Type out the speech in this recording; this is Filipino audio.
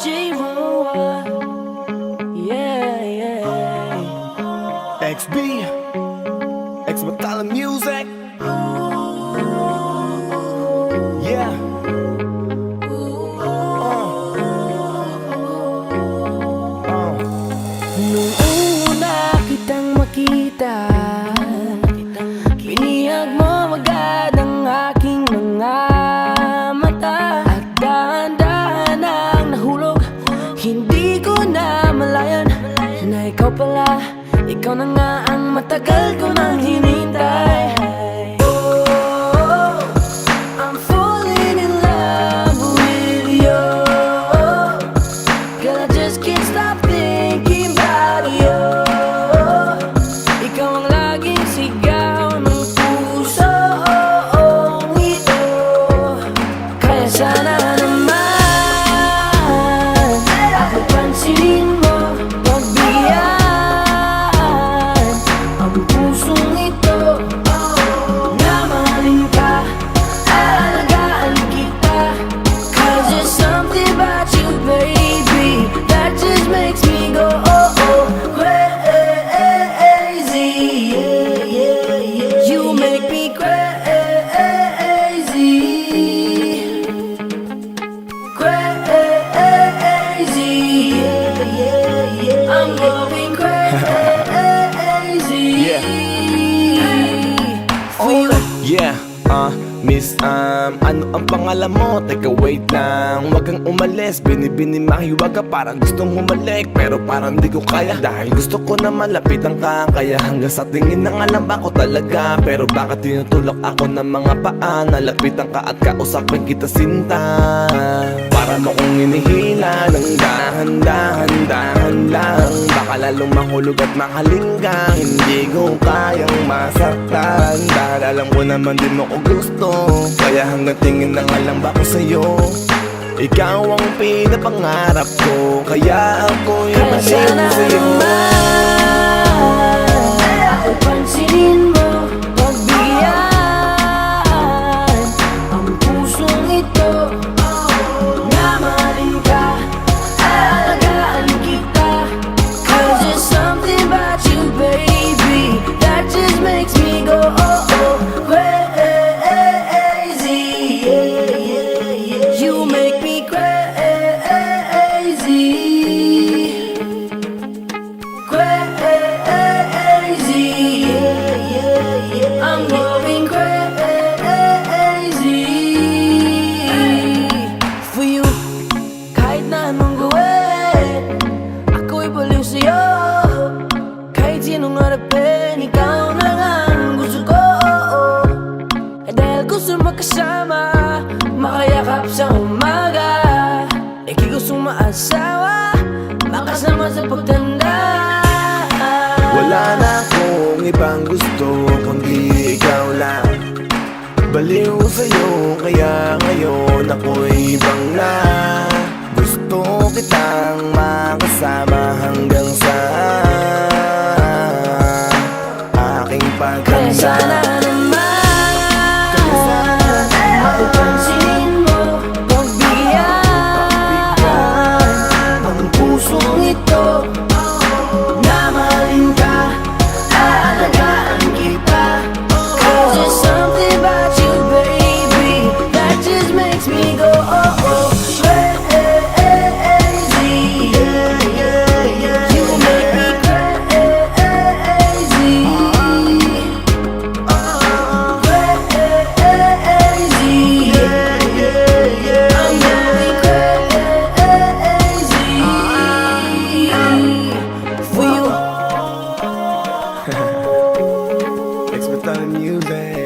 J-Roa, yeah, yeah. XB, X Batala Music. Yeah. Nung una kitang makita, binihag mo agad ang aking mga mata. At dahan-dahan ang nahulog, hindi ko na malayan na ikaw pala, ikaw na nga ang matagal ko nang hinintay. Oh, I'm falling in love with you. Girl, I just can't stop thinking about you. Ikaw ang laging sigaw ng pusong ito. Kaya sana naman ako pansinin mo, pagbigyan ang pusong ito. Na mahalin ka, aalagaan kita. 'Cause there's something about you, baby, that just makes me go crazy. Yeah, yeah, yeah. You make me crazy, crazy. Yeah, yeah, yeah. I'm going crazy. Yeah. For you. Yeah, Miss, ano ang pangalan mo? Teka, wait lang, wag kang umalis. Binibini mahiwag ka, parang gustong humalik, pero parang di ko kaya. Dahil gusto ko na malapitan ka, kaya hanggang sa tingin ng alam ba ko talaga. Pero bakit tinutulak ako ng mga paa? Nalapitan ka at kausapin kita, sinta. Para mo kong inihila ng dahan-dahan lang. Baka lalong mahulog at mahalin ka. Hindi ko kayang masaktan, dahil alam ko naman din mo ko gusto. Kaya hanggang tingin na nga lang ba ko sa'yo? Ikaw ang pinapangarap ko, kaya ako'y Kaya sana sa'yo. naman ako pansinin mo, pagbigyan ang pusong ito. Na mahalin ka, aalagaan kita. 'Cause there's something about you, baby, that just makes me go crazy. Yeah, yeah, yeah. You make me crazy, crazy. Yeah, yeah, yeah. I'm going crazy for you. Kahit na anong gawin, ako'y baliw sa'yo. Kahit sinong harapin, ikaw na nga ang gusto ko. Dahil gusto magkasama, makayakap sa umaga. Ika'y gustong maasawa, makasama sa pagtanda. Wala na akong ibang gusto, kundi ikaw lang. Baliw sa'yo, kaya ngayon ako'y ibang na. Gusto kitang makasama hanggang sa aking Kaya sana pagkanda. naman ako pansinin mo, pagbigyan ang pusong ito. Na mahalin ka, aalagaan kita. 'Cause there's something about you, baby, that just makes me go crazy. Yeah, yeah, yeah. You make me crazy, crazy. Yeah, yeah, yeah. I'm going crazy for you. X Batala Music.